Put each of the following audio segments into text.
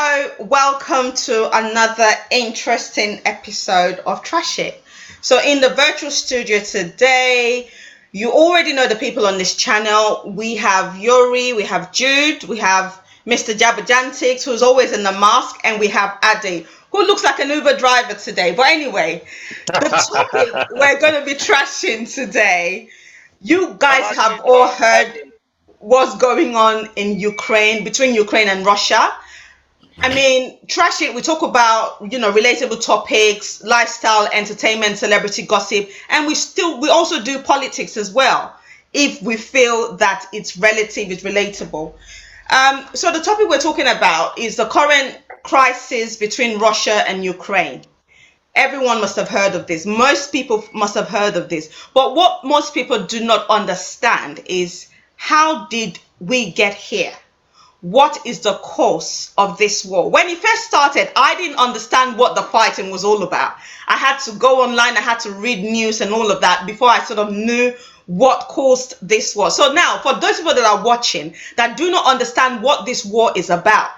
Hello, welcome to another interesting episode of Trash It. So in the virtual studio today, you already know the people on this channel. We have Yuri, we have Jude, we have Mr. Jabberjantix, who's always in the mask, and we have Ade, who looks like an Uber driver today. But anyway, the topic we're going to be trashing today, you guys have all heard what's going on in Ukraine, between Ukraine and Russia. I mean, trash it. We talk about, relatable topics, lifestyle, entertainment, celebrity gossip, and we also do politics as well, if we feel that it's relative, it's relatable. So the topic we're talking about is the current crisis between Russia and Ukraine. Everyone must have heard of this. Most people must have heard of this. But what most people do not understand is, how did we get here? What is the cause of this war? When it first started, I didn't understand what the fighting was all about. I had to go online, I had to read news and all of that before I sort of knew what caused this war. So now, for those people that are watching that do not understand what this war is about,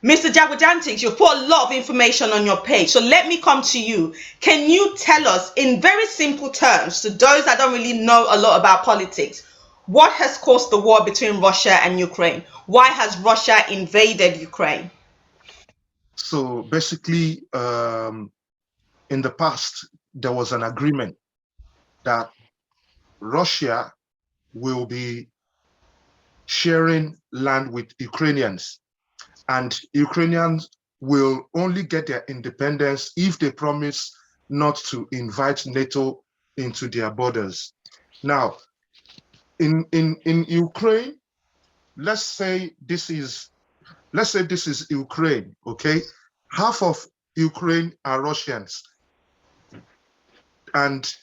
Mr. Jabberjantix, you put a lot of information on your page. So let me come to you. Can you tell us in very simple terms, to those that don't really know a lot about politics, what has caused the war between Russia and Ukraine? Why has Russia invaded Ukraine? So basically, in the past, there was an agreement that Russia will be sharing land with Ukrainians, and Ukrainians will only get their independence if they promise not to invite NATO into their borders. Now, in Ukraine, let's say this is Ukraine, okay? Half of Ukraine are Russians, and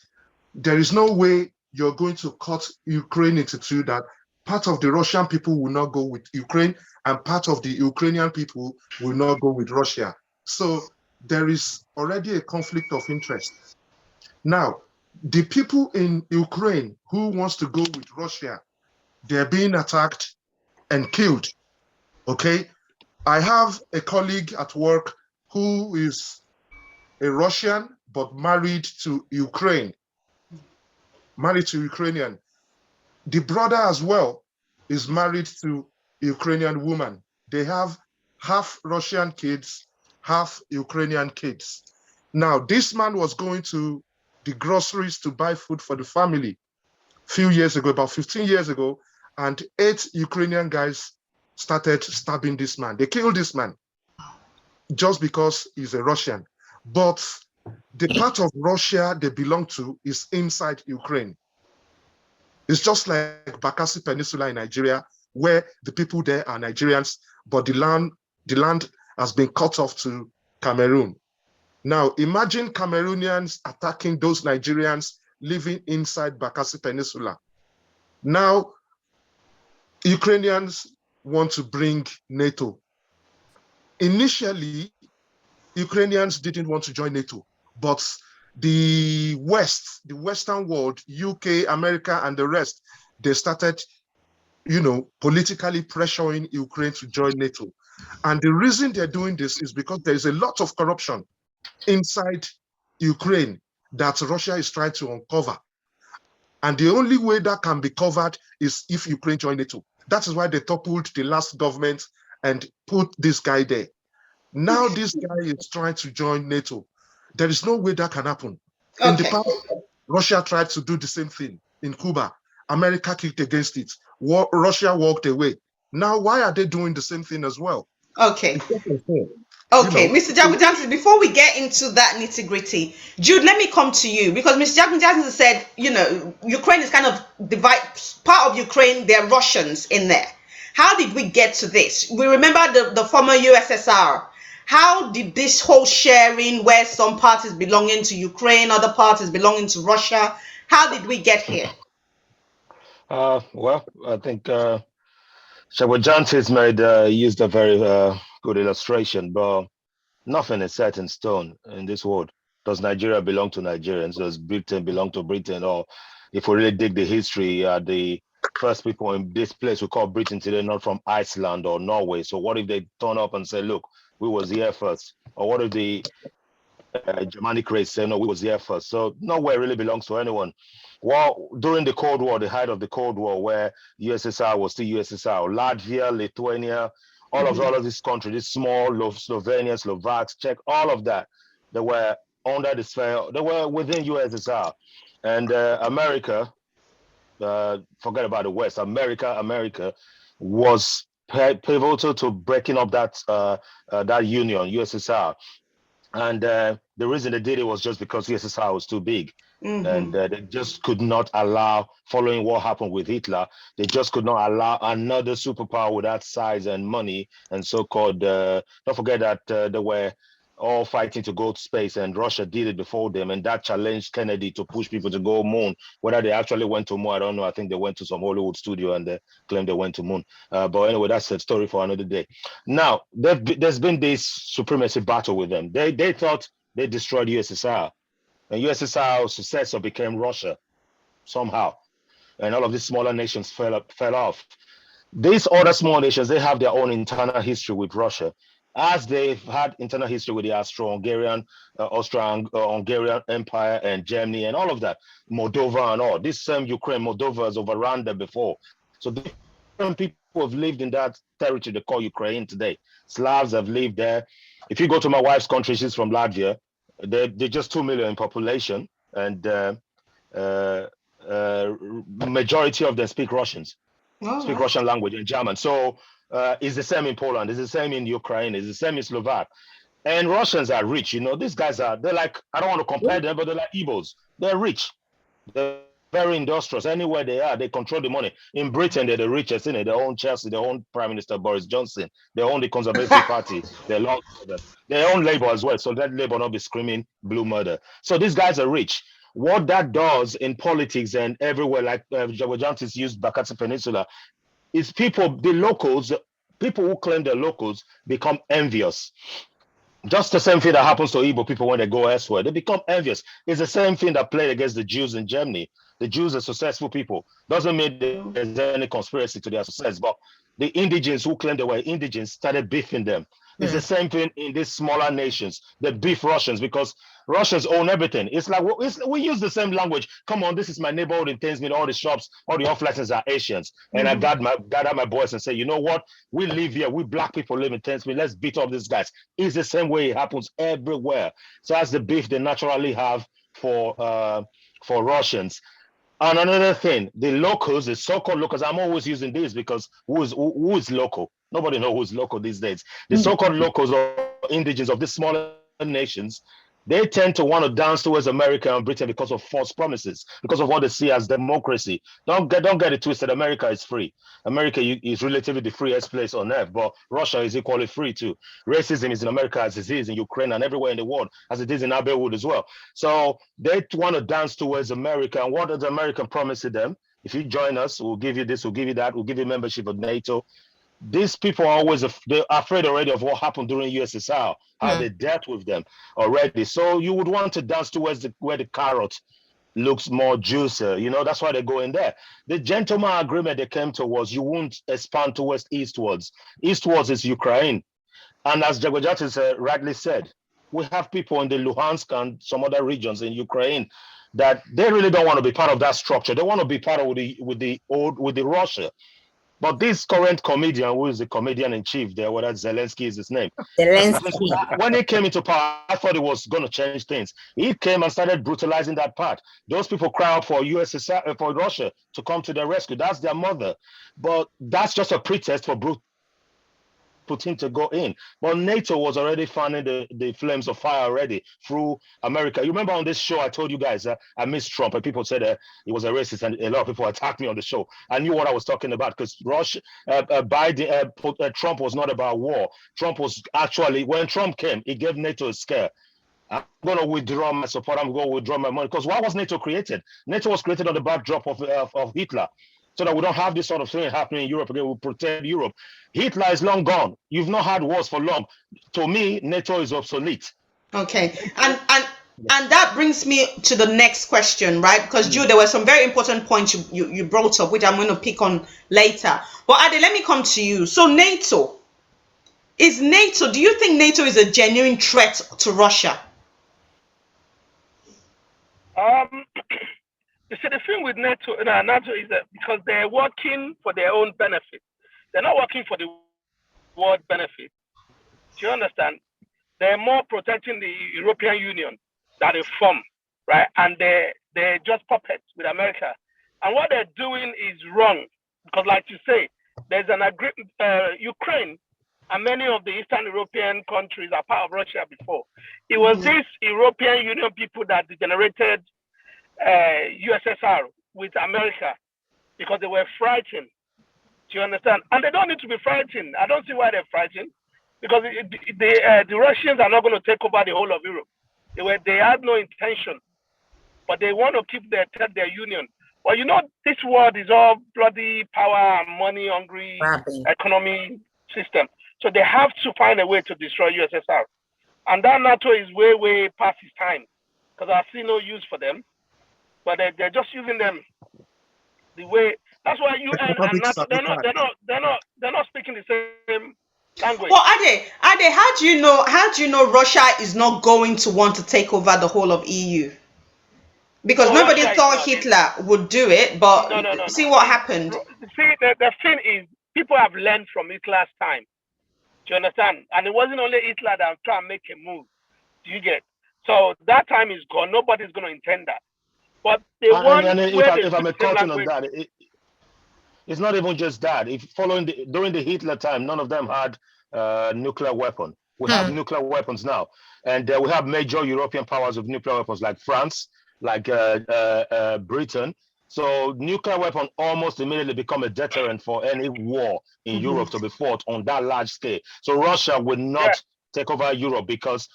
there is no way you're going to cut Ukraine into two, that part of the Russian people will not go with Ukraine and part of the Ukrainian people will not go with Russia. So there is already a conflict of interest. Now, the people in Ukraine who wants to go with Russia, they're being attacked and killed, okay? I have a colleague at work who is a Russian but married to Ukrainian. The brother as well is married to a Ukrainian woman. They have half Russian kids, half Ukrainian kids. Now, this man was going to the groceries to buy food for the family a few years ago, about 15 years ago, and 8 Ukrainian guys started stabbing this man. They killed this man just because he's a Russian. But the part of Russia they belong to is inside Ukraine. It's just like Bakassi Peninsula in Nigeria, where the people there are Nigerians, but the land has been cut off to Cameroon. Now, imagine Cameroonians attacking those Nigerians living inside Bakassi Peninsula. Now, Ukrainians want to bring NATO. Initially, Ukrainians didn't want to join NATO, but the Western world, UK, America, and the rest, they started, politically pressuring Ukraine to join NATO. And the reason they're doing this is because there is a lot of corruption inside Ukraine that Russia is trying to uncover. And the only way that can be covered is if Ukraine join NATO. That is why they toppled the last government and put this guy there. Now this guy is trying to join NATO. There is no way that can happen. Okay. In the past, Russia tried to do the same thing in Cuba. America kicked against it. Russia walked away. Now, why are they doing the same thing as well? Okay. Okay, Mr. Jabberjantix, before we get into that nitty-gritty, Jude, let me come to you, because Mr. Jabberjantix said, Ukraine is kind of part of Ukraine, there are Russians in there. How did we get to this? We remember the former USSR. How did this whole sharing, where some parties belonging to Ukraine, other parties belonging to Russia, how did we get here? Well, I think Jabberjantix used a very good illustration, but nothing is set in stone in this world. Does Nigeria belong to Nigerians? Does Britain belong to Britain? Or if we really dig the history, the first people in this place we call Britain today not from Iceland or Norway. So what if they turn up and say, look, we was here first? Or what if the Germanic race say, no, we was here first? So nowhere really belongs to anyone. Well, during the Cold War, the height of the Cold War, where USSR was still USSR, Latvia, Lithuania, all of these countries, these small Slovenia, Slovaks, Czech, all of that, they were under the sphere, they were within USSR. And America, forget about the West, America was pivotal to breaking up that union, USSR. And the reason they did it was just because USSR was too big. And they just could not allow, following what happened with Hitler, they just could not allow another superpower with that size and money and so-called, don't forget that they were all fighting to go to space, and Russia did it before them, and that challenged Kennedy to push people to go moon. Whether they actually went to moon, I don't know. I think they went to some Hollywood studio and they claimed they went to moon. But anyway, that's a story for another day. Now, there's been this supremacy battle with them. They thought they destroyed USSR, and USSR's successor became Russia somehow, and all of these smaller nations fell off. These other small nations, they have their own internal history with Russia, as they've had internal history with the Austro-Hungarian Empire and Germany and all of that, Moldova and all. This same Ukraine, Moldova has overrun them before. So different people have lived in that territory they call Ukraine today. Slavs have lived there. If you go to my wife's country, she's from Latvia, they're just 2 million in population, and majority of them speak Russians, speak Russian language and German. So it's the same in Poland, it's the same in Ukraine, it's the same in Slovak. And Russians are rich, you know. These guys they're like, I don't want to compare them, but they're like Igbos. They're rich. They're very industrious. Anywhere they are, they control the money. In Britain, they're the richest, they own Chelsea, they own Prime Minister Boris Johnson, they own the Conservative Party, they own Labour as well. So that Labour not be screaming blue murder. So these guys are rich. What that does in politics and everywhere, like Jawajantis used Bakatsi Peninsula, is the locals, people who claim they're locals become envious. Just the same thing that happens to Igbo people when they go elsewhere. They become envious. It's the same thing that played against the Jews in Germany. The Jews are successful people. Doesn't mean there's any conspiracy to their success, but the indigents who claim they were indigents started beefing them. It's the same thing in these smaller nations. They beef Russians because Russians own everything. It's like we use the same language. Come on, this is my neighborhood in Thamesmead. All the shops, all the off-licenses are Asians. And I gather my boys and say, you know what? We live here. We black people live in Thamesmead. Let's beat up these guys. It's the same way it happens everywhere. So that's the beef they naturally have for Russians. And another thing, the locals, the so-called locals, I'm always using this because who is local? Nobody knows who's local these days. The so-called locals or indigents of these smaller nations, they tend to want to dance towards America and Britain because of false promises, because of what they see as democracy. Don't get it twisted. America is free. America is relatively the freest place on earth, but Russia is equally free too. Racism is in America as it is in Ukraine and everywhere in the world, as it is in Abbeywood as well. So they want to dance towards America. And what does America promise to them? If you join us, we'll give you this, we'll give you that, we'll give you membership of NATO. These people are they're afraid already of what happened during USSR, how they dealt with them already. So you would want to dance towards where the carrot looks more juicy. You know, that's why they go in there. The gentleman agreement they came to was you won't expand towards eastwards. Eastwards is Ukraine. And as Jagojatis rightly said, we have people in the Luhansk and some other regions in Ukraine that they really don't want to be part of that structure. They want to be part of with the Russia. But this current comedian, who is the comedian in chief there, whether Zelensky is his name, when he came into power, I thought he was going to change things. He came and started brutalizing that part. Those people cry out for USSR, for Russia to come to their rescue. That's their mother. But that's just a pretext for Putin to go in. But NATO was already fanning the flames of fire already through America. You remember on this show, I told you guys I missed Trump, and people said he was a racist, and a lot of people attacked me on the show. I knew what I was talking about because Trump was not about war. Trump was actually, when Trump came, he gave NATO a scare. I'm going to withdraw my support. I'm going to withdraw my money. Because why was NATO created? NATO was created on the backdrop of Hitler, so that we don't have this sort of thing happening in Europe again. We protect Europe. Hitler is long gone. You've not had wars for long. To me, NATO is obsolete. Okay, and And that brings me to the next question, right? Because Jude, there were some very important points you brought up, which I'm going to pick on later. But Ade, let me come to you. So NATO, do you think NATO is a genuine threat to Russia? You see, the thing with NATO is that because they're working for their own benefit. They're not working for the world benefit. Do you understand? They're more protecting the European Union that they form, right? And they're just puppets with America. And what they're doing is wrong. Because like you say, there's an agreement, Ukraine and many of the Eastern European countries are part of Russia before. It was these European Union people that degenerated USSR with America because they were frightened. Do you understand? And they don't need to be frightened. I don't see why they're frightened, because the Russians are not going to take over the whole of Europe. They had no intention, but they want to keep their union. Well, you know, this world is all bloody power and money hungry economy system. So they have to find a way to destroy USSR. And that NATO is way, way past its time, because I see no use for them. But they're just using them the way. That's why UN and NATO, they're not speaking the same language. Well, Ade, how do you know Russia is not going to want to take over the whole of EU? Because nobody thought Hitler would do it, but see what happened. See, the thing is, people have learned from Hitler's time. Do you understand? And it wasn't only Hitler that was trying to make a move. Do you get? So that time is gone. Nobody's going to intend that. But they want. And if I'm cutting on that, it's not even just that. If during the Hitler time, none of them had nuclear weapon. We have nuclear weapons now, and we have major European powers with nuclear weapons, like France, like Britain. So nuclear weapon almost immediately become a deterrent for any war in Europe to be fought on that large scale. So Russia will not take over Europe because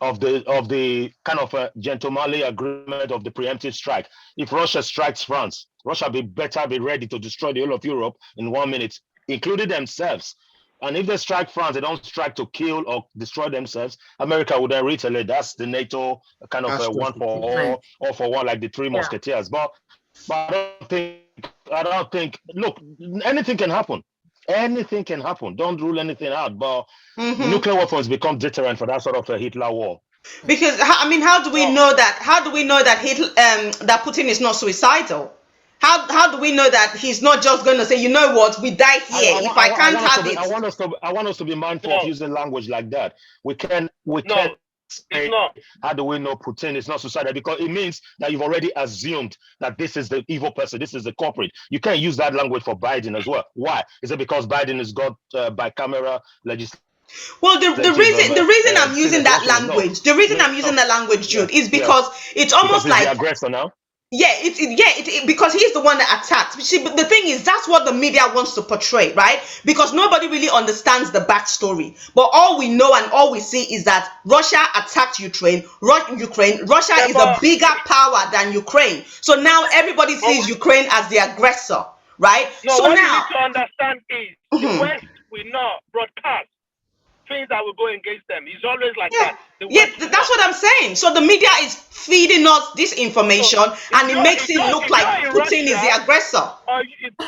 of the kind of gentlemanly agreement of the preemptive strike. If Russia strikes France, Russia better be ready to destroy the whole of Europe in 1 minute, including themselves. And if they strike France, they don't strike to kill or destroy themselves. America would then retaliate. That's the NATO kind of one for all for one, like the Three Musketeers. But I don't think. Look, anything can happen. Anything can happen. Don't rule anything out. But nuclear weapons become deterrent for that sort of a Hitler war. Because I mean, how do we know that? How do we know that that Putin is not suicidal? How do we know that he's not just going to say, you know what, we die here if I can't have it? I want us to be mindful of using language like that. We can say, how do we know Putin is not suicidal? Because it means that you've already assumed that this is the evil person, this is the culprit. You can't use that language for Biden as well. Why? Is it because Biden has got bicameral legislation? Well, the reason I'm using that language, Jude, is because it's almost like the aggressor now. Because he's the one that attacked. See, but the thing is, that's what the media wants to portray, right? Because nobody really understands the backstory. But all we know and all we see is that Russia attacked Ukraine. Russia is a bigger power than Ukraine. So now everybody sees Ukraine as the aggressor, right? No, so what you need to understand is the West will not broadcast things that will go against them. It's always like that. That's what I'm saying. So the media is feeding us this information, and it makes it look like Putin is the aggressor.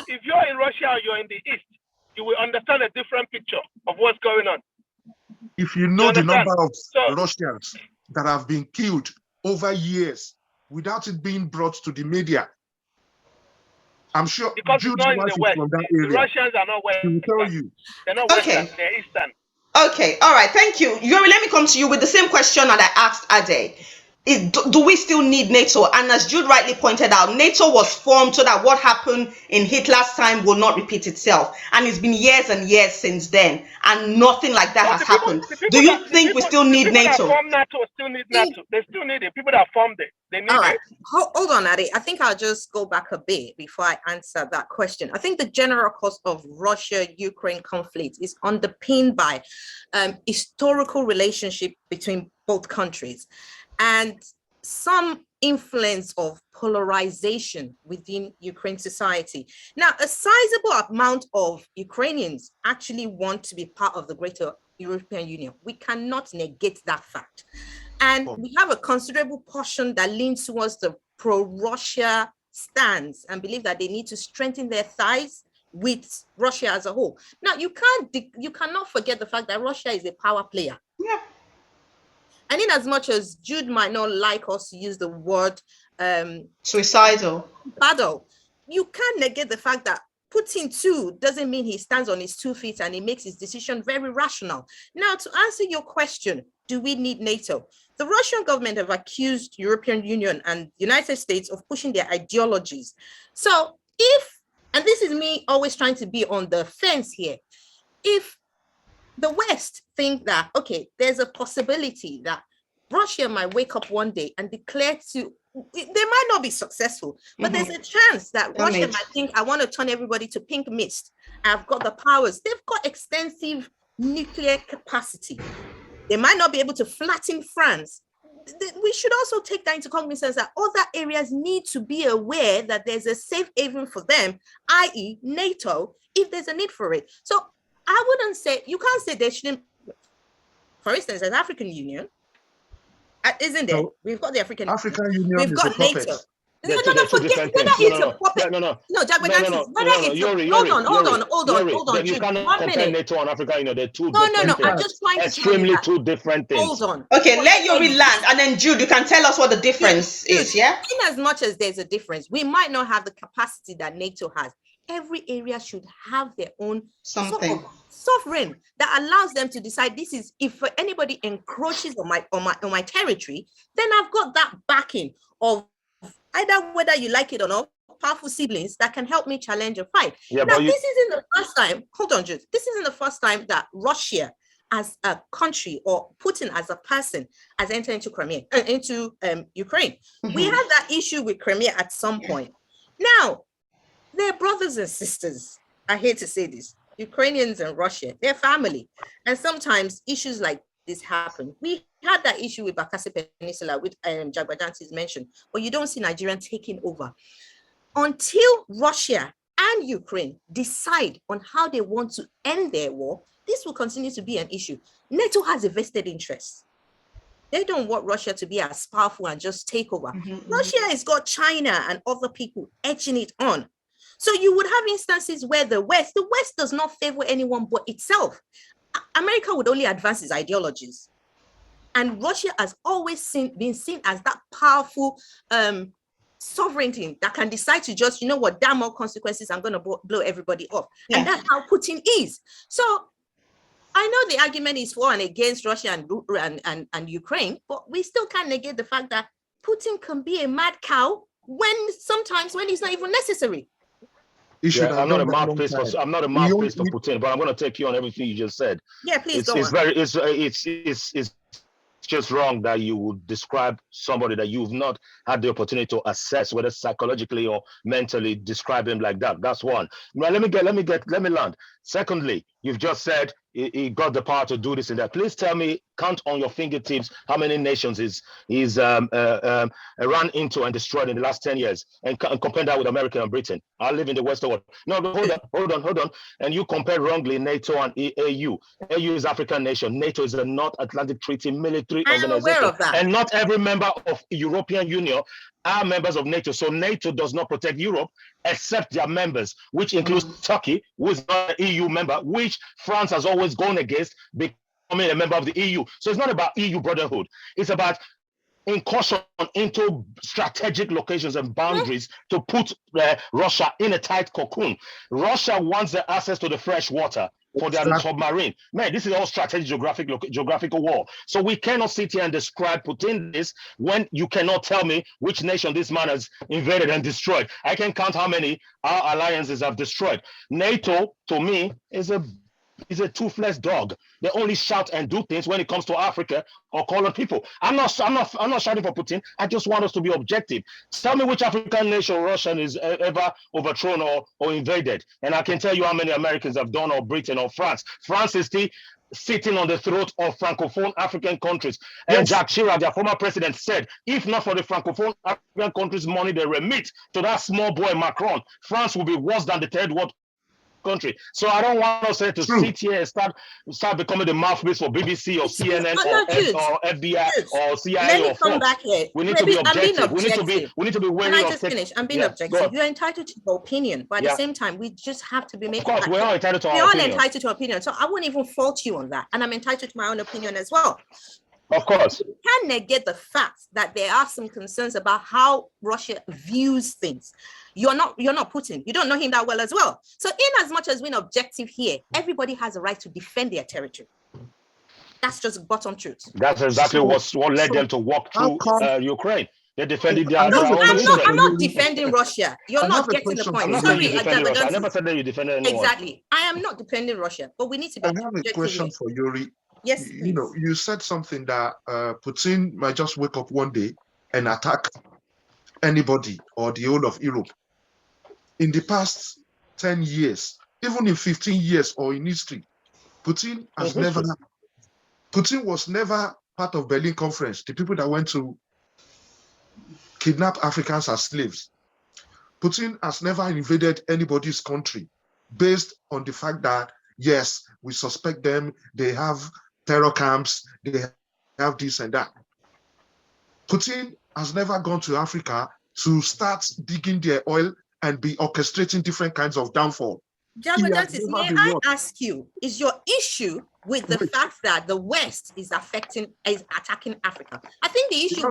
If you're in Russia or you're in the East, you will understand a different picture of what's going on. If you know the number of Russians that have been killed over years without it being brought to the media, I'm sure because it's not in the West. From that area, the Russians are not Western. He will tell you. They're not Western, they're Eastern. Okay, all right, thank you. Yuri, let me come to you with the same question that I asked Ade. Do we still need NATO? And as Jude rightly pointed out, NATO was formed so that what happened in Hitler's time will not repeat itself. And it's been years and years since then, and nothing like that has happened. Do you think we still need NATO? That formed NATO still need NATO. They still need it. People that formed it, they need it. Hold on, Ade. I think I'll just go back a bit before I answer that question. I think the general cause of Russia-Ukraine conflict is underpinned by historical relationship between both countries and some influence of polarization within Ukraine society. Now, a sizable amount of Ukrainians actually want to be part of the greater European Union. We cannot negate that fact. And we have a considerable portion that leans towards the pro-Russia stance and believe that they need to strengthen their ties with Russia as a whole. Now, you cannot forget the fact that Russia is a power player. Yeah. And in as much as Jude might not like us to use the word suicidal battle, you can't negate the fact that Putin too doesn't mean he stands on his 2 feet and he makes his decision very rational. Now, to answer your question, do we need NATO? The Russian government have accused European Union and United States of pushing their ideologies. So if, and this is me always trying to be on the fence here, if the West think that, okay, there's a possibility that Russia might wake up one day and declare to, they might not be successful, but there's a chance that Russia might think, I want to turn everybody to pink mist. I've got the powers. They've got extensive nuclear capacity. They might not be able to flatten France. We should also take that into cognizance that other areas need to be aware that there's a safe haven for them, i.e. NATO, if there's a need for it. So I wouldn't say, you can't say they shouldn't, for instance, as African Union, isn't there? We've got the African Union. We've got NATO. No, forget whether it's a puppet. Hold on. You cannot compare NATO and Africa. They're two different things. I'm just trying to extremely two different things. Hold on. Okay, let Yuri land, and then Jude, you can tell us what the difference is. Yeah. In as much as there's a difference, we might not have the capacity that NATO has. Every area should have their own something sovereign that allows them to decide, this is, if anybody encroaches on my territory, then I've got that backing of either, whether you like it or not, powerful siblings that can help me challenge a fight. Yeah, now, this isn't the first time, hold on, Jude, this isn't the first time that Russia as a country or Putin as a person has entered into Ukraine. We had that issue with Crimea at some point. Now, they're brothers and sisters. I hate to say this. Ukrainians and Russia, they're family. And sometimes issues like this happen. We had that issue with Bakassi Peninsula, which Jagbajantis mentioned, but you don't see Nigeria taking over. Until Russia and Ukraine decide on how they want to end their war, this will continue to be an issue. NATO has a vested interest. They don't want Russia to be as powerful and just take over. Russia has got China and other people edging it on. So you would have instances where the West does not favor anyone but itself. America would only advance its ideologies. And Russia has always been seen as that powerful sovereignty that can decide to just, you know what, damn all consequences, I'm going to blow everybody up. Yeah. And that's how Putin is. So I know the argument is for and against Russia and Ukraine, but we still can't negate the fact that Putin can be a mad cow sometimes when it's not even necessary. I'm not a mouthpiece for Putin, but I'm going to take you on everything you just said. Yeah, please. It's just wrong that you would describe somebody that you've not had the opportunity to assess, whether psychologically or mentally, describe him like that. That's one. Now, let me land. Secondly, you've just said he got the power to do this and that. Please tell me, count on your fingertips how many nations he's run into and destroyed in the last 10 years, and compare that with America and Britain. I live in the Western world. No, hold on. And you compare wrongly NATO and AU. AU is African nation. NATO is a North Atlantic Treaty military organization. Aware of that. And not every member of European Union are members of NATO. So NATO does not protect Europe except their members, which includes Turkey, who is not an EU member, which France has always gone against becoming a member of the EU. So it's not about EU brotherhood. It's about incursion into strategic locations and boundaries to put Russia in a tight cocoon. Russia wants the access to the fresh water for their submarine. Man, this is all strategic geographical war. So we cannot sit here and describe Putin this when you cannot tell me which nation this man has invaded and destroyed. I can count how many our alliances have destroyed. NATO, to me, is a toothless dog. They only shout and do things when it comes to Africa or call on people. I'm not shouting for Putin. I just want us to be objective. Tell me which African nation Russian is ever overthrown or invaded. And I can tell you how many Americans have done, or Britain or France. France is still sitting on the throat of Francophone African countries. Yes. And Jacques Chirac, their former president, said, if not for the Francophone African countries' money they remit to that small boy Macron, France will be worse than the Third World country. So I don't want us to sit here and start becoming the mouthpiece for BBC or CNN or FBI or CIA or Fox. Come back here. We need to be objective. We need to be wary of. Can I just finish? I'm being objective. You're entitled to your opinion, but at the same time, we just have to be making. Of course, we're all entitled to our opinion. We're all entitled to opinion, so I won't even fault you on that, and I'm entitled to my own opinion as well. Of course. You can negate the fact that there are some concerns about how Russia views things. You're not Putin. You don't know him that well as well. So in as much as we're objective here, everybody has a right to defend their territory. That's just bottom truth. That's exactly what led them to walk through Ukraine. They defended their own. I'm not defending Russia. You're not getting the point. Sorry, I never said that you defended anyone. Exactly. I am not defending Russia, but we need to be I have a question for Yuri. Yes, please. You know, you said something that Putin might just wake up one day and attack anybody or the whole of Europe. In the past 10 years, even in 15 years or in history, Putin was never part of Berlin Conference, the people that went to kidnap Africans as slaves. Putin has never invaded anybody's country based on the fact that, yes, we suspect them, they have terror camps, they have this and that. Putin has never gone to Africa to start digging their oil and be orchestrating different kinds of downfall. Javadantis, may I ask you, is your issue with the fact that the West is attacking Africa? I think the issue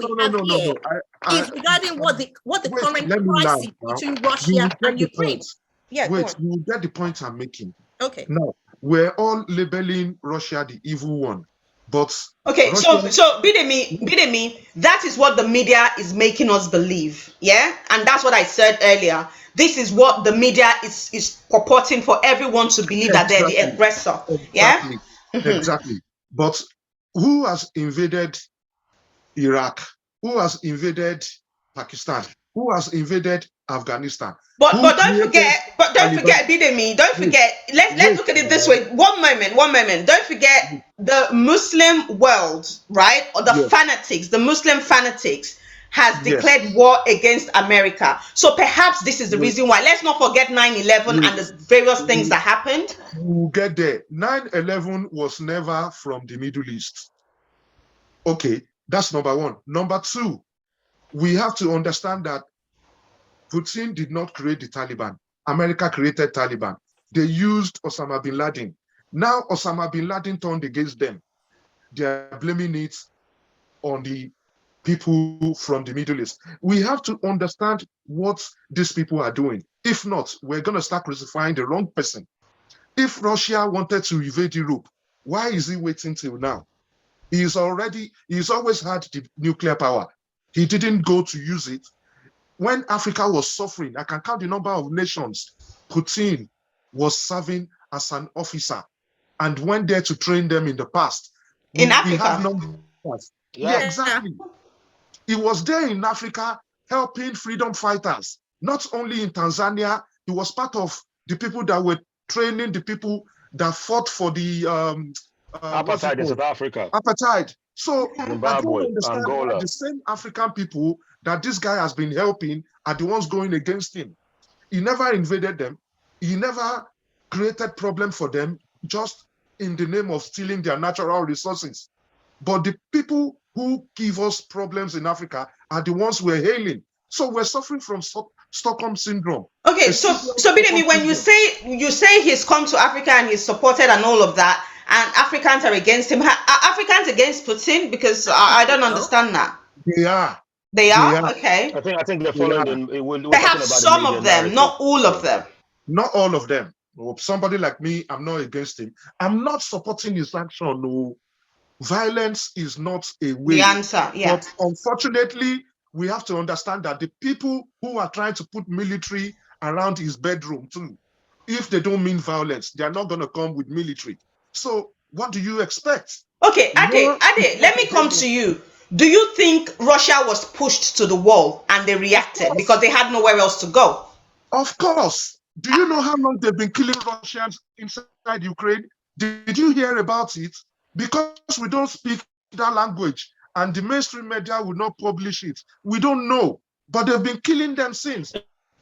is regarding what the current crisis between Russia and Ukraine. Yeah, wait, you will get the point I'm making. Okay. Now, we're all labeling Russia the evil one, but okay, Russia... so Bidemi, that is what the media is making us believe, yeah, and that's what I said earlier. This is what the media is purporting for everyone to believe, that they're the aggressor, yeah. Exactly. But who has invaded Iraq? Who has invaded Pakistan? Who has invaded Afghanistan? But don't forget, Bidemi, don't forget, let's look at it this way. One moment. Don't forget the Muslim world, right? Or the fanatics, the Muslim fanatics has declared war against America. So perhaps this is the reason why. Let's not forget 9/11 and the various things that happened. We'll get there. 9/11 was never from the Middle East. Okay, that's number one. Number two, we have to understand that Putin did not create the Taliban. America created Taliban. They used Osama bin Laden. Now Osama bin Laden turned against them. They are blaming it on the people from the Middle East. We have to understand what these people are doing. If not, we're going to start crucifying the wrong person. If Russia wanted to invade Europe, why is he waiting till now? He's always had the nuclear power. He didn't go to use it. When Africa was suffering, I can count the number of nations Putin was serving as an officer and went there to train them in the past. In Africa? Yeah, exactly. He was there in Africa helping freedom fighters. Not only in Tanzania, he was part of the people that were training the people that fought for the apartheid in South Africa. Apartheid. So Zimbabwe, Angola. The same African people that this guy has been helping are the ones going against him. He never invaded them. He never created problem for them, just in the name of stealing their natural resources. But the people who give us problems in Africa are the ones we're hailing. So we're suffering from Stockholm syndrome. Okay, so Bidemi, when you say he's come to Africa and he's supported and all of that, and Africans are against him, are Africans against Putin? Because I don't understand that. They are. They are? Okay. I think they're following. Perhaps some of them, not all of them. Not all of them. Somebody like me, I'm not against him. I'm not supporting his action. No. Violence is not a way. The answer, yeah. But unfortunately, we have to understand that the people who are trying to put military around his bedroom too, if they don't mean violence, they are not going to come with military. So what do you expect? Okay, Ade, let me come to you. Do you think Russia was pushed to the wall and they reacted because they had nowhere else to go? Of course. Do you know how long they've been killing Russians inside Ukraine? Did you hear about it? Because we don't speak that language and the mainstream media will not publish it. We don't know, but they've been killing them since.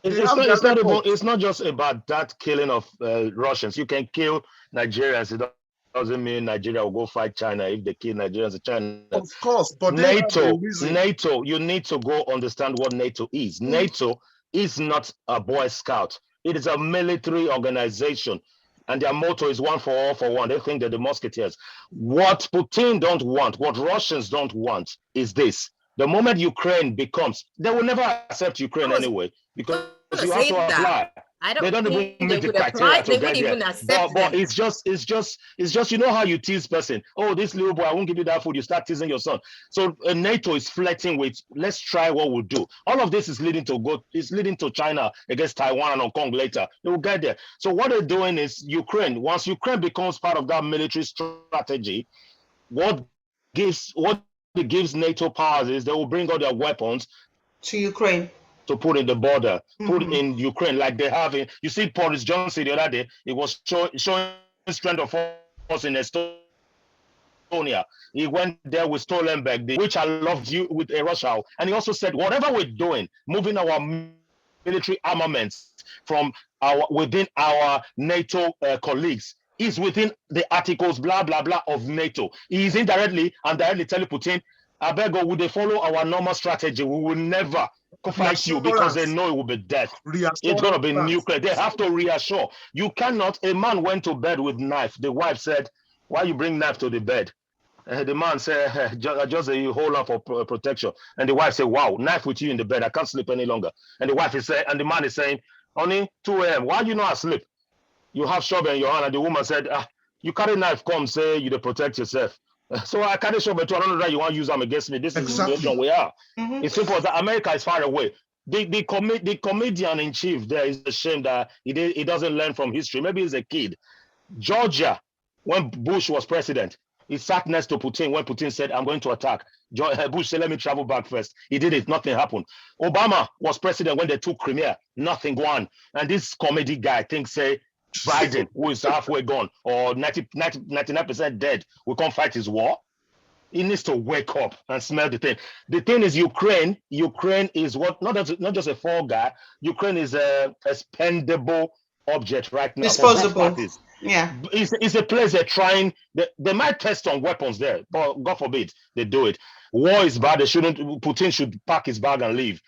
It's not just about that killing of Russians. You can kill Nigerians. It doesn't mean Nigeria will go fight China if they kill Nigerians in China. Of course, but NATO, you need to go understand what NATO is. NATO is not a Boy Scout. It is a military organization. And their motto is one for all for one. They think they're the musketeers. What Putin don't want, what Russians don't want is this. The moment Ukraine becomes, they will never accept Ukraine anyway, because you have to apply. They don't even meet the criteria to get there. But it's just you know how you tease person. Oh, this little boy, I won't give you that food. You start teasing your son. So NATO is flirting with, let's try what we'll do. All of this is leading to China against Taiwan and Hong Kong later. They will get there. So what they're doing is Ukraine. Once Ukraine becomes part of that military strategy, what it gives NATO powers is they will bring all their weapons to Ukraine. To put in the border, put in Ukraine, like they have in. You see, Boris Johnson the other day, it was showing strength of force in Estonia. He went there with Stoltenberg, which I loved you with Russia, and he also said, whatever we're doing, moving our military armaments from within our NATO colleagues, is within the articles, blah blah blah of NATO. He is indirectly and directly telling Putin, I beg you, would they follow our normal strategy? We will never fight you because they know it will be death. It's going to be nuclear. They have to reassure. You cannot. A man went to bed with knife. The wife said, why you bring knife to the bed? The man said, just a hold on for protection. And the wife said, wow, knife with you in the bed. I can't sleep any longer. And the wife is saying, and the man is saying, honey, 2 a.m. Why you not asleep? You have shovel in your hand. And the woman said, you carry knife, come say you to protect yourself. So I can't show, but I don't know that you want to use them against me. This is the situation we are. It's simple as that. America is far away. The comedian in chief there is ashamed that he doesn't learn from history. Maybe he's a kid. Georgia, when Bush was president, he sat next to Putin when Putin said, I'm going to attack. Bush said, let me travel back first. He did it. Nothing happened. Obama was president when they took Crimea. Nothing won. And this comedy guy thinks, say, Biden, who is halfway gone or 99% dead, we can't fight his war. He needs to wake up and smell the thing. The thing is, Ukraine is what not just a fall guy. Ukraine is a expendable object right now. Disposable. Yeah. It's a place they're trying. They might test on weapons there, but God forbid they do it. War is bad. Putin should pack his bag and leave.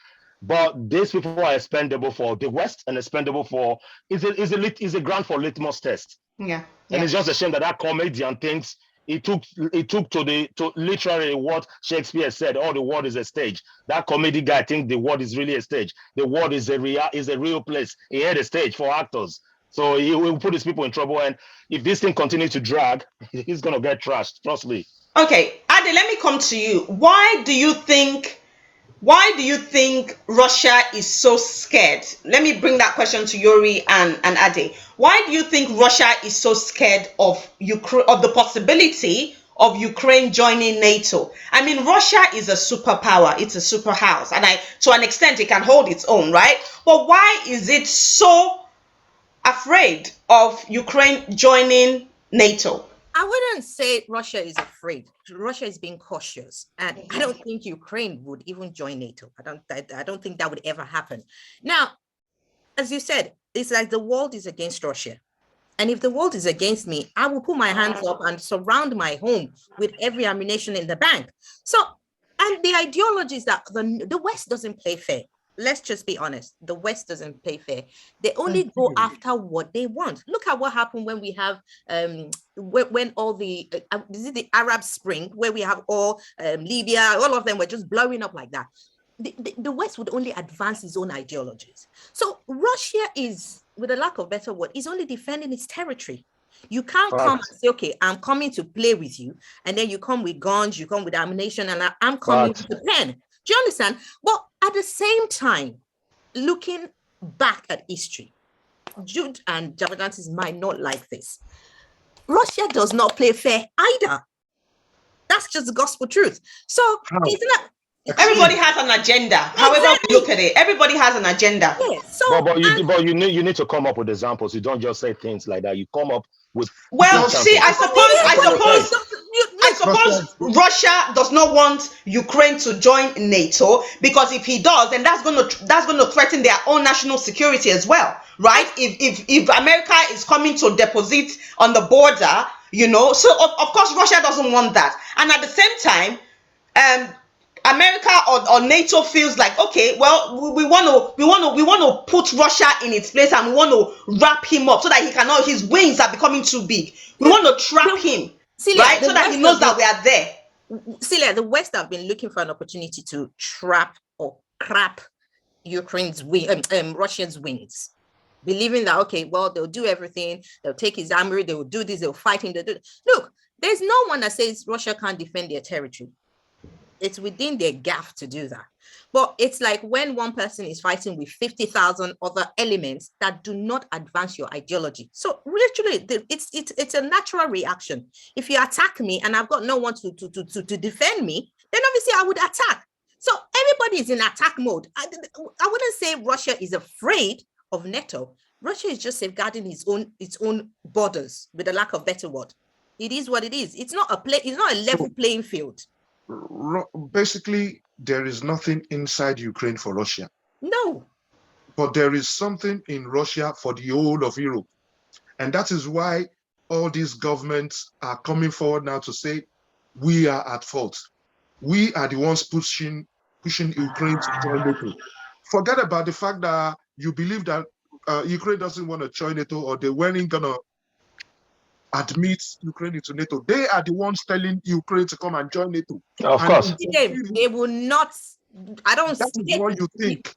But these people are expendable for the West and expendable for is a ground for litmus test. Yeah. And it's just a shame that comedian thinks he took to literally what Shakespeare said. Oh, the world is a stage. That comedy guy thinks the world is really a stage. The world is a real place. He had a stage for actors. So he will put his people in trouble. And if this thing continues to drag, he's gonna get trashed. Trust me. Okay, Ade, let me come to you. Why do you think Russia is so scared? Let me bring that question to Yuri and Ade. Why do you think Russia is so scared of the possibility of Ukraine joining NATO? I mean, Russia is a superpower. It's a superhouse. And to an extent, it can hold its own, right? But why is it so afraid of Ukraine joining NATO? I wouldn't say Russia is afraid. Russia is being cautious, and I don't think Ukraine would even join NATO. I don't think that would ever happen. Now, as you said, it's like the world is against Russia, and if the world is against me, I will put my hands up and surround my home with every ammunition in the bank. So, and the ideology is that the West doesn't play fair. Let's just be honest. The West doesn't play fair. They only go after what they want. Look at what happened when we have when all the this is the Arab Spring, where we have all Libya, all of them were just blowing up like that. The West would only advance its own ideologies. So Russia is, with a lack of better word, is only defending its territory. You can't come and say, okay, I'm coming to play with you, and then you come with guns, you come with ammunition, and I'm coming with the pen. Do you understand? But at the same time, looking back at history, Jude and Javadantis might not like this. Russia does not play fair either. That's just the gospel truth. So it's not. Everybody has an agenda. However we look at it, everybody has an agenda. Yeah, so but you need to come up with examples. You don't just say things like that. You come up with. Well, see, I suppose suppose Russia does not want Ukraine to join NATO, because if he does, then that's going to threaten their own national security as well, right? If America is coming to deposit on the border, so of course Russia doesn't want that. And at the same time, America or NATO feels like, okay, well, we want to put Russia in its place, and we want to wrap him up so that his wings are becoming too big. We want to trap him, right? So that he knows that we are there. Celia, the West have been looking for an opportunity to trap or crap Russia's wings, believing that, okay, well, they'll do everything, they'll take his armory, they will do this, they'll fight him. Look, there's no one that says Russia can't defend their territory. It's within their gaff to do that. But it's like when one person is fighting with 50,000 other elements that do not advance your ideology. So literally, it's a natural reaction. If you attack me and I've got no one to defend me, then obviously I would attack. So everybody is in attack mode. I wouldn't say Russia is afraid of NATO. Russia is just safeguarding its own borders, with a lack of better word. It is what it is. It's not a level playing field. Basically, there is nothing inside Ukraine for Russia. No. But there is something in Russia for the whole of Europe. And that is why all these governments are coming forward now to say, we are at fault. We are the ones pushing Ukraine to join NATO. Forget about the fact that you believe that Ukraine doesn't want to join NATO, or they weren't going to admit Ukraine into NATO. They are the ones telling Ukraine to come and join NATO. Of course. They will not. That is what you think.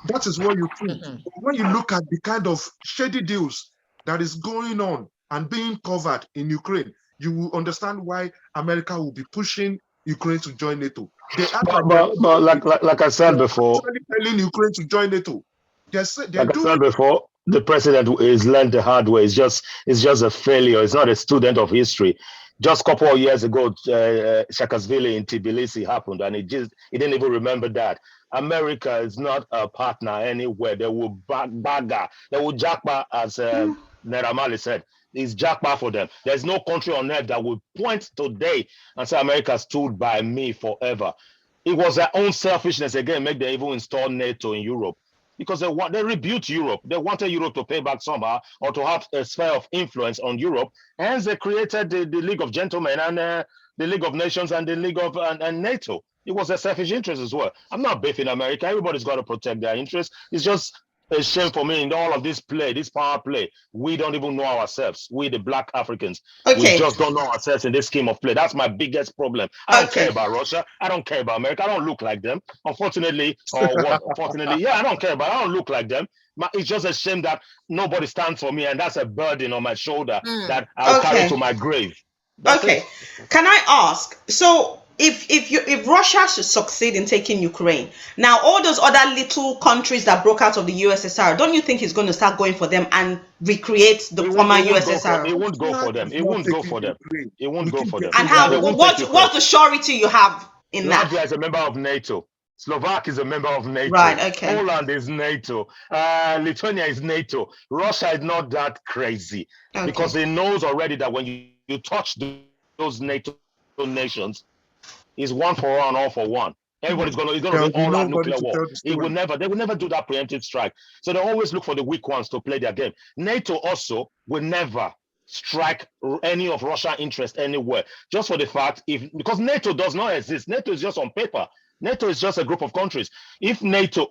That is what you think. When you look at the kind of shady deals that is going on and being covered in Ukraine, you will understand why America will be pushing Ukraine to join NATO. But like I said before, telling Ukraine to join NATO. I said before, the president is learned the hard way. It's just a failure. It's not a student of history. Just a couple of years ago, Saakashvili in Tbilisi happened, and he didn't even remember that. America is not a partner anywhere. They will bagger. They will jackpot, as Neramali said. It's jackpot for them. There's no country on earth that will point today and say America stood by me forever. It was their own selfishness again make them even install NATO in Europe, because they rebuked Europe. They wanted Europe to pay back somehow, or to have a sphere of influence on Europe. Hence, they created the League of Gentlemen and the League of Nations and the League of and NATO. It was a selfish interest as well. I'm not beefing America. Everybody's got to protect their interests. It's just a shame for me in all of this power play. We don't even know ourselves. We, the Black Africans, we just don't know ourselves in this scheme of play. That's my biggest problem. I don't care about Russia. I don't care about America. I don't look like them. Unfortunately, unfortunately, I don't care about. I don't look like them. It's just a shame that nobody stands for me, and that's a burden on my shoulder that I'll carry to my grave. That's it. Can I ask? So, if Russia should succeed in taking Ukraine, now all those other little countries that broke out of the USSR, don't you think he's going to start going for them and recreate the former USSR? It won't go for them. It won't go for them. It won't go for them. And how? What's the surety you have in that? Latvia is a member of NATO. Slovakia is a member of NATO. Right, okay. Poland is NATO. Lithuania is NATO. Russia is not that crazy, because it knows already that when you touch those NATO nations, it's one for one, all for one. Everybody's going to be all out nuclear war. They will never do that preemptive strike. So they always look for the weak ones to play their game. NATO also will never strike any of Russia's interest anywhere, just for the fact because NATO does not exist. NATO is just on paper. NATO is just a group of countries. If NATO,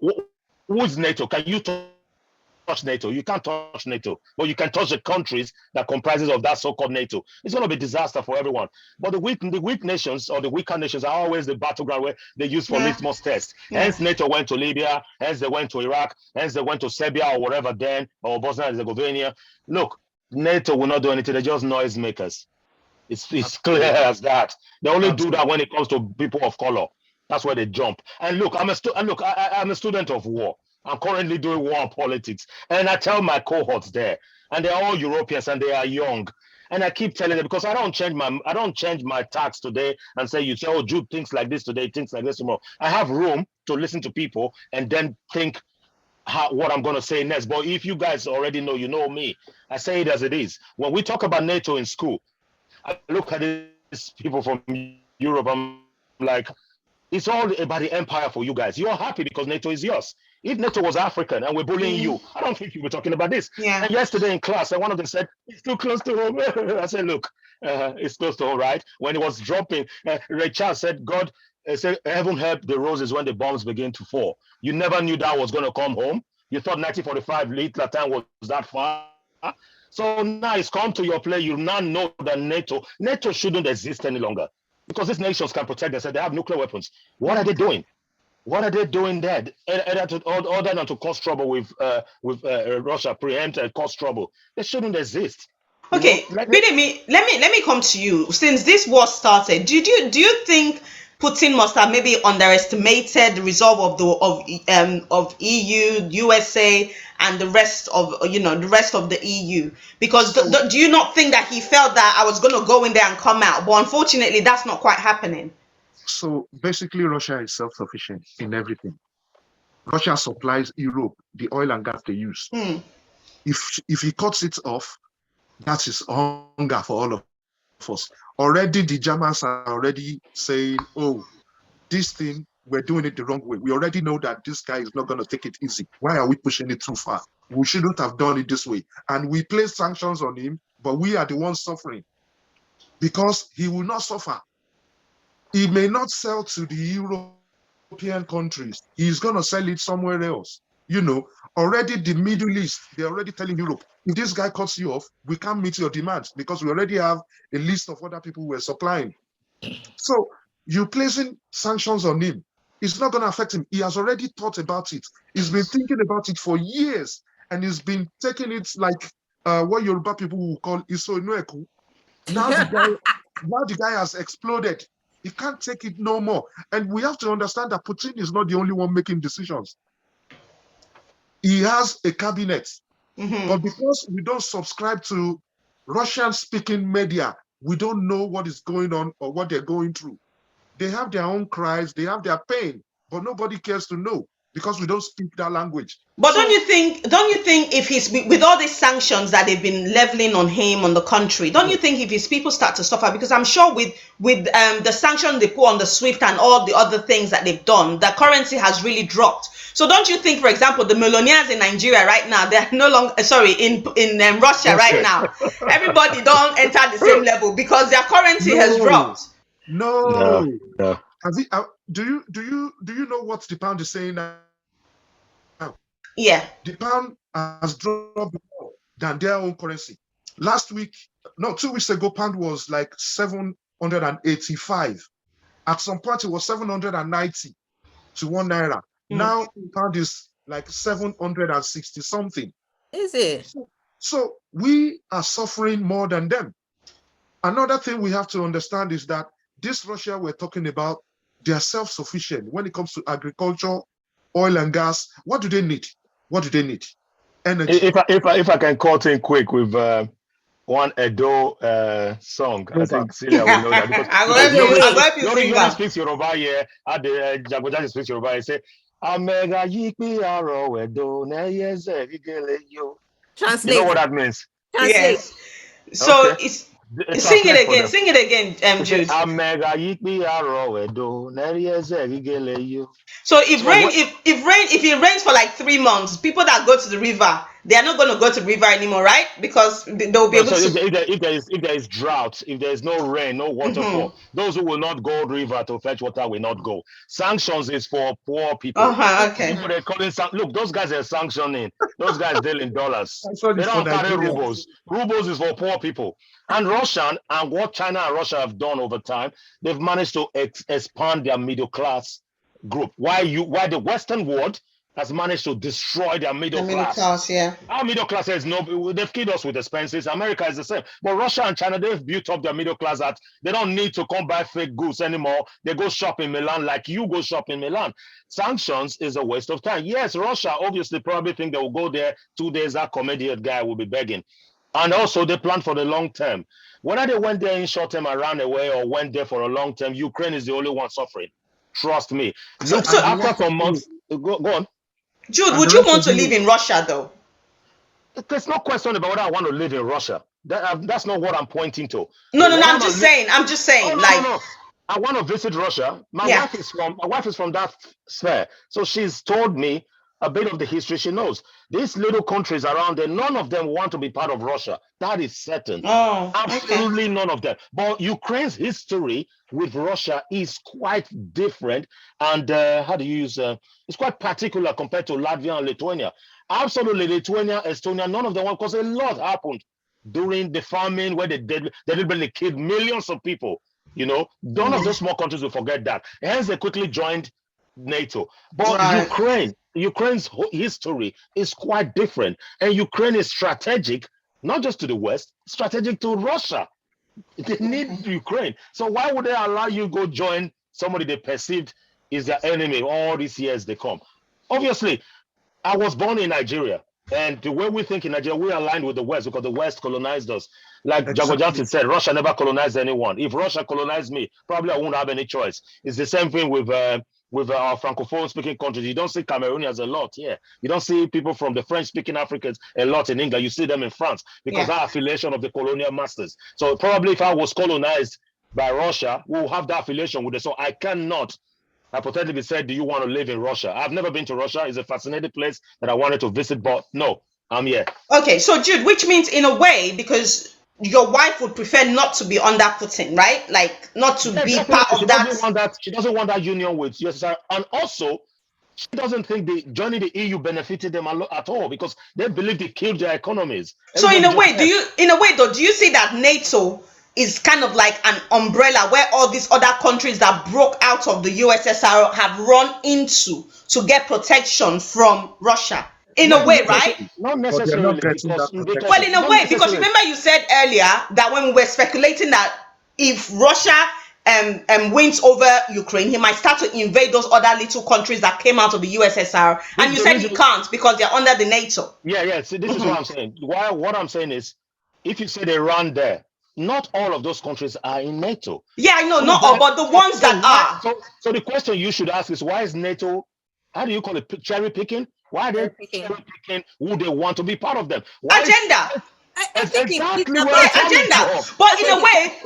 who is NATO? Can you touch NATO? You can't touch NATO, but you can touch the countries that comprises of that so-called NATO. It's going to be a disaster for everyone. But the weak nations, or the weaker nations, are always the battleground where they use for litmus tests. Hence, NATO went to Libya. Hence, they went to Iraq. Hence, they went to Serbia or whatever then, or Bosnia and Herzegovina. Look, NATO will not do anything. They're just noisemakers. It's clear as that. They only do that when it comes to people of color. That's where they jump. And look, I'm a student of war. I'm currently doing war and politics. And I tell my cohorts there, and they're all Europeans and they are young. And I keep telling them, because I don't change my tax today and say, you say, oh, Jude thinks like this today, thinks like this tomorrow. I have room to listen to people and then think what I'm going to say next. But if you guys already know, you know me, I say it as it is. When we talk about NATO in school, I look at it people from Europe, I'm like, it's all about the empire for you guys. You're happy because NATO is yours. If NATO was African and we're bullying you, I don't think you were talking about this. Yeah. And yesterday in class, one of them said, it's too close to home. I said, look, it's close to home, right? When it was dropping, Ray Charles said, God said, heaven help the roses when the bombs begin to fall. You never knew that was going to come home. You thought 1945 Hitler time was that far. So now it's come to your play. You now know that NATO shouldn't exist any longer because these nations can protect themselves. They have nuclear weapons. What are they doing? What are they doing there? Other than to cause trouble with Russia, preempt and cause trouble. They shouldn't exist. Okay, Bidemi, let me come to you. Since this war started, do you think Putin must have maybe underestimated the resolve of EU, USA, and the rest of the EU? Because do you not think that he felt that I was going to go in there and come out? But unfortunately, that's not quite happening. So basically, Russia is self-sufficient in everything. Russia supplies Europe the oil and gas they use. If he cuts it off, that is hunger for all of us. Already the Germans are already saying, oh, this thing, we're doing it the wrong way. We already know that this guy is not going to take it easy. Why are we pushing it too far? We shouldn't have done it this way. And we place sanctions on him, but we are the ones suffering because he will not suffer. He may not sell to the European countries. He's going to sell it somewhere else. Already the Middle East, they're already telling Europe, if this guy cuts you off, we can't meet your demands because we already have a list of other people we're supplying. So you placing sanctions on him, it's not going to affect him. He has already thought about it. He's been thinking about it for years, and he's been taking it like what Yoruba people will call Iso Inueku. Now the guy has exploded. He can't take it no more. And we have to understand that Putin is not the only one making decisions. He has a cabinet. But because we don't subscribe to Russian-speaking media, we don't know what is going on or what they're going through. They have their own cries, they have their pain, but nobody cares to know because we don't speak that language. But don't you think if he's with all these sanctions that they've been leveling on him, on the country, don't you think if his people start to suffer, because I'm sure with the sanctions they put on the SWIFT and all the other things that they've done, the currency has really dropped. So don't you think, for example, the millionaires in Nigeria right now, they're no longer in Russia right now, everybody don't enter the same level because their currency has dropped. No. Do you know what the pound is saying now? Yeah. The pound has dropped more than their own currency. 2 weeks ago, pound was like 785. At some point, it was 790 to 1 naira. Now, pound is like 760 something. Is it? So we are suffering more than them. Another thing we have to understand is that this Russia we're talking about, they are self-sufficient when it comes to agriculture, oil and gas. What do they need? Energy. If I can cut in quick with one Edo song, I think Celia will know that because nobody speaks Yoruba here. Jagojaji speaks Yoruba. He say, "Amega yipi aro Edo neyeze gigele." Translate. You know what that means? Yes. So it's. Sing it again, Jude. So if it rains for like 3 months, people that go to the river, they are not going to go to the river anymore, right? Because they'll be able to. If there is drought, if there is no rain, no waterfall, those who will not go river to fetch water will not go. Sanctions is for poor people. Okay. People they're calling look, those guys are sanctioning. Those guys deal in dollars. They don't carry rubles. Rubles is for poor people. And Russia and what China and Russia have done over time, they've managed to expand their middle class group. Why the Western world has managed to destroy their middle class. Yeah. Our middle class is they've killed us with expenses. America is the same. But Russia and China, they've built up their middle class that they don't need to come buy fake goods anymore. They go shop in Milan like you go shop in Milan. Sanctions is a waste of time. Yes, Russia obviously probably think they will go there 2 days, that comedian guy will be begging. And also they plan for the long term. Whether they went there in short term and ran away or went there for a long term, Ukraine is the only one suffering. Trust me. Look, after some months, go on. Jude, would you want to live in Russia though? There's no question about whether I want to live in Russia. That's not what I'm pointing to. No. I'm just saying. No. I want to visit Russia. My wife is from that sphere, so she's told me a bit of the history she knows. These little countries around there, none of them want to be part of Russia. That is certain. Oh, absolutely none of them. But Ukraine's history with Russia is quite different, and how do you use? It's quite particular compared to Latvia and Lithuania. Absolutely, Lithuania, Estonia, none of them want, because a lot happened during the famine where they deliberately killed millions of people. You know, none of those small countries will forget that. Hence, they quickly joined NATO. But Ukraine's history is quite different. And Ukraine is strategic, not just to the West, strategic to Russia. They need Ukraine. So why would they allow you go join somebody they perceived is their enemy all these years they come? Obviously, I was born in Nigeria. And the way we think in Nigeria, we aligned with the West because the West colonized us. Like Jago Johnson said, Russia never colonized anyone. If Russia colonized me, probably I won't have any choice. It's the same thing with our Francophone speaking countries. You don't see Cameroonians a lot here. You don't see people from the French speaking Africans a lot in England. You see them in France because our affiliation of the colonial masters. So probably if I was colonized by Russia, we'll have that affiliation with it. So I cannot hypothetically said, do you want to live in Russia? I've never been to Russia. It's a fascinating place that I wanted to visit, but no, I'm here. Okay, so Jude, which means in a way, because your wife would prefer not to be under Putin, right? Like not to be part of that. She doesn't want that union with USSR, and also she doesn't think joining the EU benefited them at all because they believe they killed their economies. So in a way, do you see that NATO is kind of like an umbrella where all these other countries that broke out of the USSR have run into to get protection from Russia? In a way, right? Not necessarily. Well, in a way, because remember you said earlier that when we were speculating that if Russia wins over Ukraine, he might start to invade those other little countries that came out of the USSR. And you said he can't because they're under the NATO. Yeah. See, this is what I'm saying. What I'm saying is, if you say they run there, not all of those countries are in NATO. Yeah, I know, not all, but the ones that are. So the question you should ask is, why is NATO, how do you call it, cherry picking? Why are they cherry picking who they want to be part of them? Agenda. Exactly agenda. But in a way,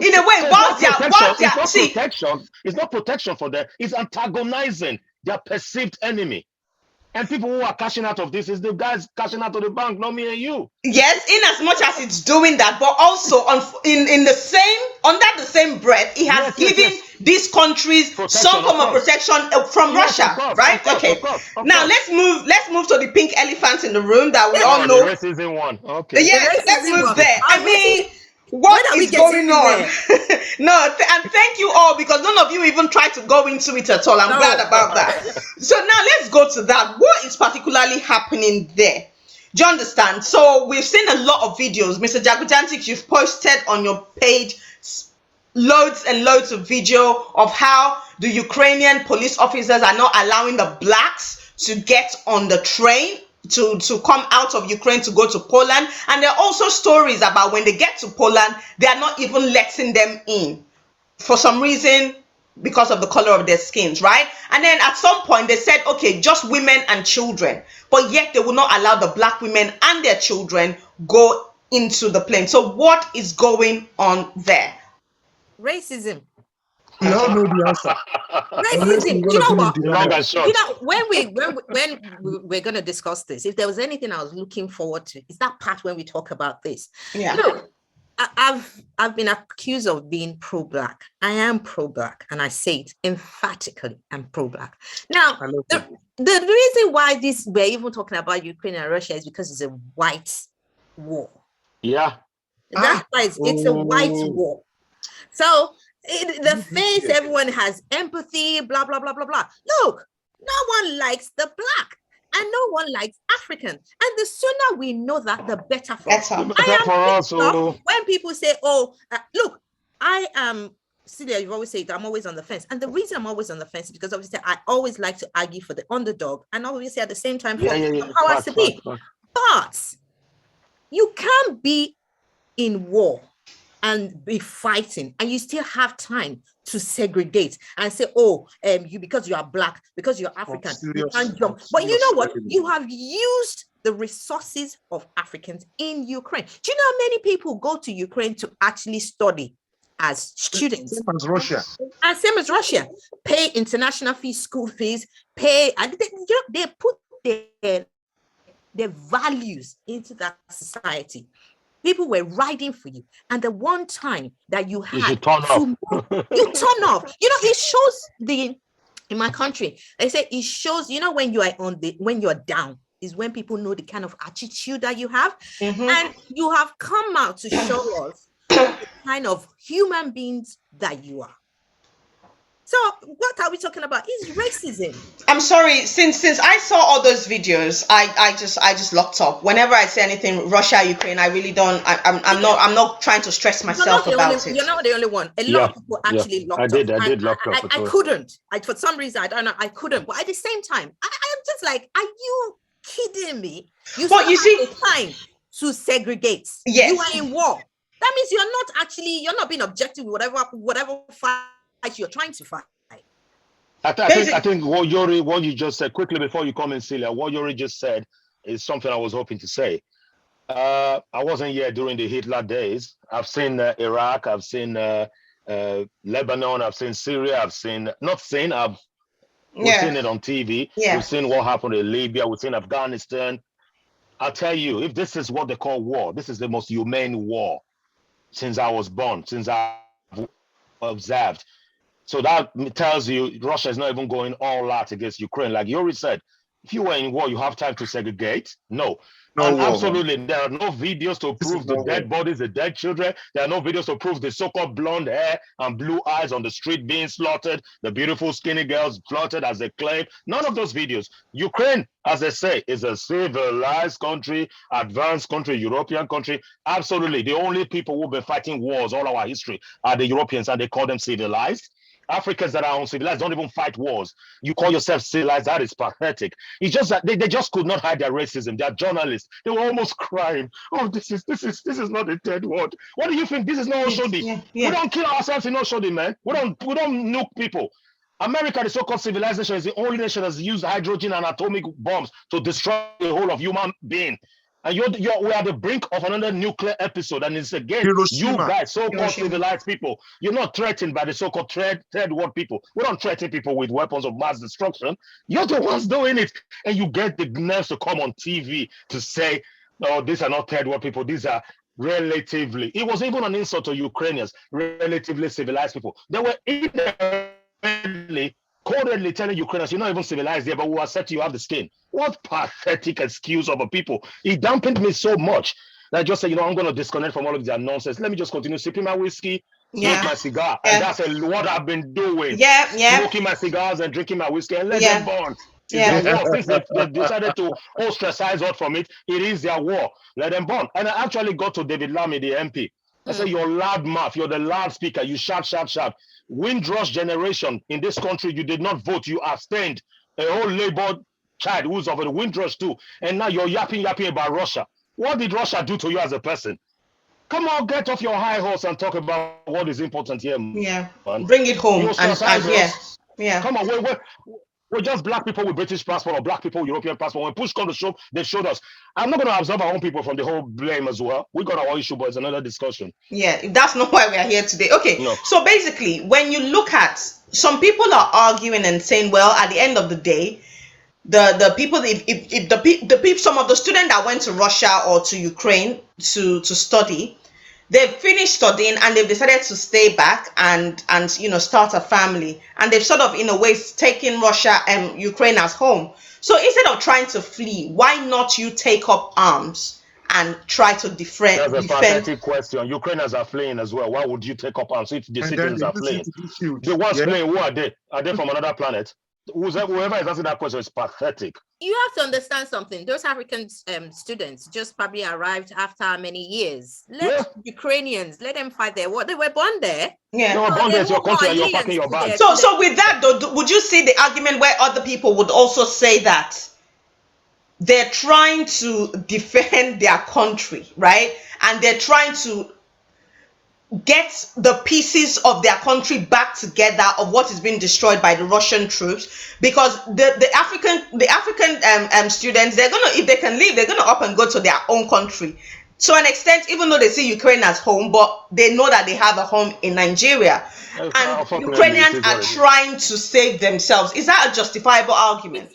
it's not protection for them, it's antagonizing their perceived enemy. And people who are cashing out of this is the guys cashing out of the bank, not me and you. Yes, in as much as it's doing that, but also under the same breath, it has given these countries some form of protection from Russia, right? Okay. Now let's move to the pink elephant in the room that we all know. The racism one. Okay. Yes, let's move there. I mean, what is going on? And thank you all, because none of you even tried to go into it at all. I'm glad about that. So now let's go to that. What is particularly happening there? Do you understand? So we've seen a lot of videos. Mr. Jagujantic, you've posted on your page loads and loads of video of how the Ukrainian police officers are not allowing the blacks to get on the train to come out of Ukraine to go to Poland. And there are also stories about when they get to Poland, they are not even letting them in for some reason because of the color of their skins, right? And then at some point they said, okay, just women and children, but yet they will not allow the black women and their children go into the plane. So what is going on there? Racism. We all know the answer. Racism. You know what? You know, when we're going to discuss this, if there was anything I was looking forward to, it's that part when we talk about this. Yeah. Look, I've been accused of being pro-black. I am pro-black, and I say it emphatically. I'm pro-black. Now, the reason why we're even talking about Ukraine and Russia is because it's a white war. Yeah. That's why it's a white war. So the face, everyone has empathy, blah, blah, blah, blah, blah. Look, no one likes the black and no one likes African. And the sooner we know that, the better for us. When people say, look, I am, Celia, you've always said I'm always on the fence. And the reason I'm always on the fence is because obviously I always like to argue for the underdog and obviously at the same time for powers to be. But you can't be in war and be fighting, and you still have time to segregate and say, you because you are black, because you're African, you can't jump. But you know what? You have used the resources of Africans in Ukraine. Do you know how many people go to Ukraine to actually study as students? Same as Russia. And same as Russia. Pay international fees, school fees, pay, and they put their values into that society. People were riding for you. And the one time that you had you turn off. You turn off. You know, it shows in my country, they say it shows, you know, when you are when you're down is when people know the kind of attitude that you have. And you have come out to show us the kind of human beings that you are. So what are we talking about? Is racism. I'm sorry, since I saw all those videos, I just locked up. Whenever I say anything Russia, Ukraine, I really don't. I'm not trying to stress myself about it. You're not the only one. A lot of people actually locked up. I did lock up. I couldn't. For some reason, I don't know. I couldn't. But at the same time, I'm just like, are you kidding me? You see the time to segregate. Yes. You are in war. That means you're not being objective with whatever fight you're trying to fight. I think what you just said quickly before you come in, Celia, what Yuri just said is something I was hoping to say. I wasn't here during the Hitler days. I've seen Iraq, I've seen Lebanon, I've seen Syria, we've seen it on TV. Yeah. We've seen what happened in Libya, we've seen Afghanistan. I'll tell you, if this is what they call war, this is the most humane war since I was born, since I've observed. So that tells you Russia is not even going all out against Ukraine. Like Yuri said, if you were in war, you have time to segregate? No. Absolutely. There are no videos to prove the dead bodies, the dead children. There are no videos to prove the so-called blonde hair and blue eyes on the street being slaughtered, the beautiful skinny girls slaughtered as they claim. None of those videos. Ukraine, as they say, is a civilized country, advanced country, European country. Absolutely. The only people who've been fighting wars all our history are the Europeans, and they call them civilized. Africans that are uncivilized don't even fight wars. You call yourself civilized, that is pathetic. It's just that they just could not hide their racism. They are journalists. They were almost crying. Oh, this is not the third world. What do you think? This is not Oshodi. Yeah. We don't kill ourselves in Oshodi, man. We don't nuke people. America, the so-called civilization, is the only nation that's used hydrogen and atomic bombs to destroy the whole of human being. And we are at the brink of another nuclear episode. And it's again, Hiroshima. you guys, so-called civilized people, you're not threatened by the so-called third world people. We don't threaten people with weapons of mass destruction. You're the ones doing it. And you get the nerves to come on TV to say, no, these are not third world people. These are relatively, it was even an insult to Ukrainians, relatively civilized people. They were codedly telling Ukrainians, you're not even civilized there, but we accept you have the skin. What pathetic excuse of a people. It dampened me so much that I just said, I'm going to disconnect from all of their nonsense. Let me just continue sipping my whiskey, smoke my cigar. And that's what I've been doing. Smoking my cigars and drinking my whiskey and let them burn. Since they decided to ostracize us from it, it is their war. Let them burn. And I actually got to David Lammy, the MP. I said, you're loud mouth, you're the loudspeaker, you shout, shout, shout. Windrush generation in this country, you did not vote, you abstained. A whole Labour child who's of the Windrush too. And now you're yapping about Russia. What did Russia do to you as a person? Come on, get off your high horse and talk about what is important here. Yeah, man. Bring it home. Yeah. Come on, we're just black people with British passport or black people with European passport. When push comes to shove, they showed us. I'm not going to absolve our own people from the whole blame as well. We got our issue, but it's another discussion. Yeah, that's not why we are here today. Okay, no. So basically, when you look at, some people are arguing and saying, well, at the end of the day, the people, if some of the students that went to Russia or to Ukraine to study, they've finished studying and they've decided to stay back and start a family, and they've sort of in a way taken Russia and Ukraine as home. So instead of trying to flee, why not you take up arms and try to defend? That's a pathetic question. Ukrainians are fleeing as well. Why would you take up arms if the citizens are fleeing? The ones fleeing, who are they? Are they from another planet? Whoever is asking that question is pathetic. You have to understand something. Those African students just probably arrived after many years. Ukrainians, let them fight their war. They were born there. Yeah. They were born there. It's your country and you're packing your bags. So with that, though, would you see the argument where other people would also say that they're trying to defend their country, right? And they're trying to, get the pieces of their country back together of what is being destroyed by the Russian troops, because the African students, they're gonna, if they can leave, they're gonna up and go to their own country to an extent, even though they see Ukraine as home, but they know that they have a home in Nigeria, and Ukrainians are trying to save themselves. Is that a justifiable argument?